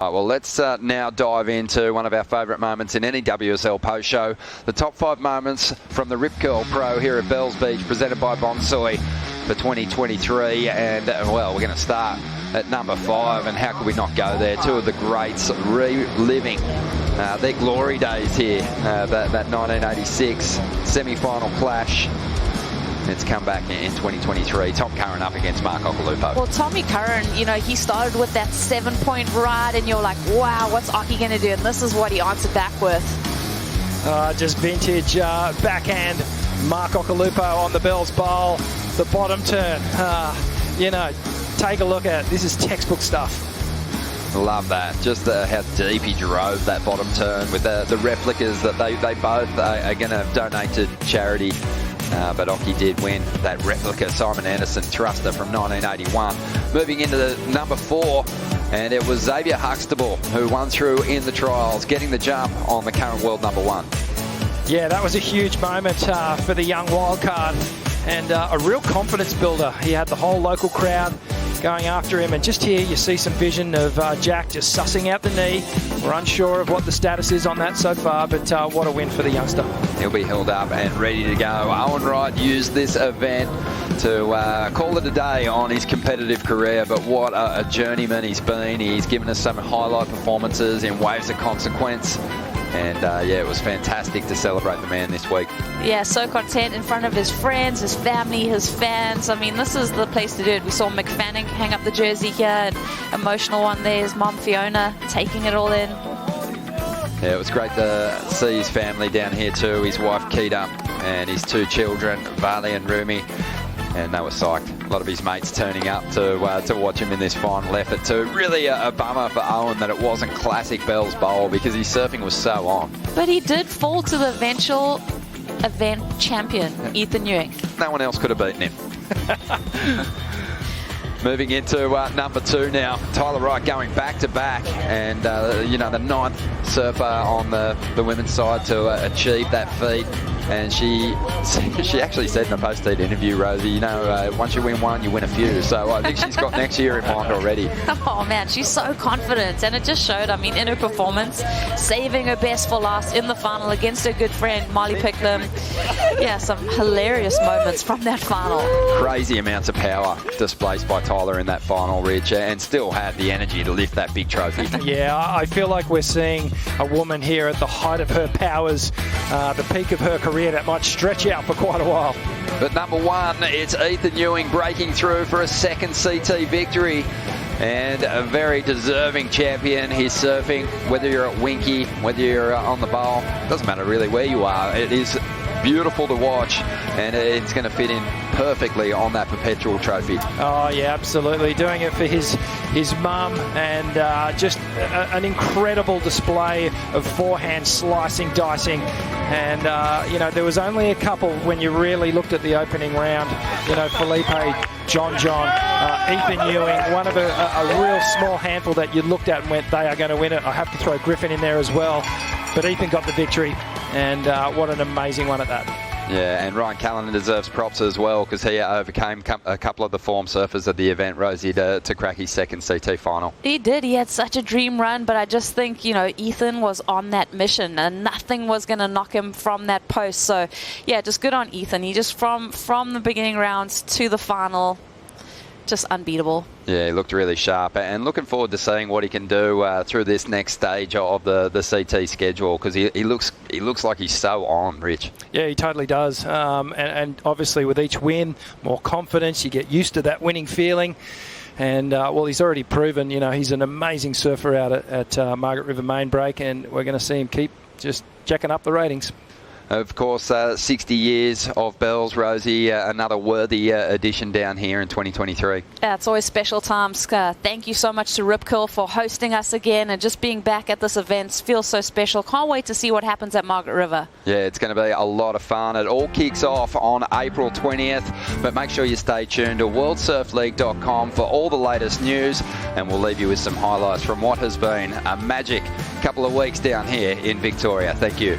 Well, let's now dive into one of our favourite moments in any WSL post show. The top 5 moments from the Rip Curl Pro here at Bells Beach, presented by Bonsoy for 2023. And, well, we're going to start at number 5. And how could we not go there? Two of the greats reliving their glory days here. That 1986 semi-final clash. It's come back in 2023. Tom Curren up against Mark Occhilupo. Well, Tommy Curren, you know, he started with that 7-point ride, and you're like, wow, what's Occhi going to do? And this is what he answered back with. Just vintage backhand. Mark Occhilupo on the Bells Bowl. The bottom turn. You know, take a look at it. This is textbook stuff. Love that. Just how deep he drove that bottom turn with the replicas that they both are going to donate to charity. But Occhi did win that replica Simon Anderson thruster from 1981. Moving into the number 4, and it was Xavier Huxtable who won through in the trials, getting the jump on the current world number 1. Yeah, that was a huge moment for the young wildcard, and a real confidence builder. He had the whole local crowd going after him, and just here you see some vision of Jack just sussing out the knee. We're unsure of what the status is on that so far, but what a win for the youngster. He'll be held up and ready to go. Owen Wrights used this event to call it a day on his competitive career, but what a journeyman he's been. He's given us some highlight performances in Waves of Consequence. And, yeah, it was fantastic to celebrate the man this week. Yeah, so content in front of his friends, his family, his fans. I mean, this is the place to do it. We saw Mick Fanning hang up the jersey here, an emotional one there. His mom, Fiona, taking it all in. Yeah, it was great to see his family down here too. His wife, Keita, and his 2 children, Vali and Rumi. And they were psyched. A lot of his mates turning up to watch him in this final effort too. Really a bummer for Owen that it wasn't classic Bells Bowl because his surfing was so on. But he did fall to the eventual event champion, Ethan Ewing. No one else could have beaten him. Moving into number 2 now. Tyler Wright going back-to-back. And, you know, the 9th surfer on the women's side to achieve that feat. And she actually said in a post-heat interview, Rosie, you know, once you win one, you win a few. So I think she's got next year in mind already. Oh, man, she's so confident. And it just showed, I mean, in her performance, saving her best for last in the final against her good friend, Molly Picklum. Yeah, some hilarious moments from that final. Crazy amounts of power displaced by Tyler in that final, Rich, and still had the energy to lift that big trophy. Yeah, I feel like we're seeing a woman here at the height of her powers, the peak of her career that might stretch out for quite a while. But number 1, it's Ethan Ewing breaking through for a second CT victory. And a very deserving champion. He's surfing, whether you're at Winky, whether you're on the bowl, doesn't matter really where you are. It is beautiful to watch, and it's going to fit in perfectly on that perpetual trophy. Oh yeah, absolutely. Doing it for his mum, and just an incredible display of forehand slicing, dicing. And you know, there was only a couple when you really looked at the opening round. You know, Felipe, John, Ethan Ewing, one of a real small handful that you looked at and went, they are going to win it. I have to throw Griffin in there as well. But Ethan got the victory, and what an amazing one at that. Yeah, and Ryan Callanan deserves props as well because he overcame a couple of the form surfers at the event, Rosie, to crack his second CT final. He did. He had such a dream run, but I just think, you know, Ethan was on that mission and nothing was going to knock him from that post. So, yeah, just good on Ethan. He just, from the beginning rounds to the final, just unbeatable. Yeah, he looked really sharp, and looking forward to seeing what he can do through this next stage of the CT schedule because he looks like he's so on, Rich. Yeah, he totally does, and obviously with each win, more confidence, you get used to that winning feeling. And, well, he's already proven, you know, he's an amazing surfer out at Margaret River Main Break, and we're going to see him keep just jacking up the ratings. Of course, 60 years of Bells, Rosie, another worthy addition down here in 2023. Yeah, it's always special times. Thank you so much to Rip Curl for hosting us again, and just being back at this event feels so special. Can't wait to see what happens at Margaret River. Yeah, it's going to be a lot of fun. It all kicks off on April 20th, but make sure you stay tuned to worldsurfleague.com for all the latest news, and we'll leave you with some highlights from what has been a magic couple of weeks down here in Victoria. Thank you.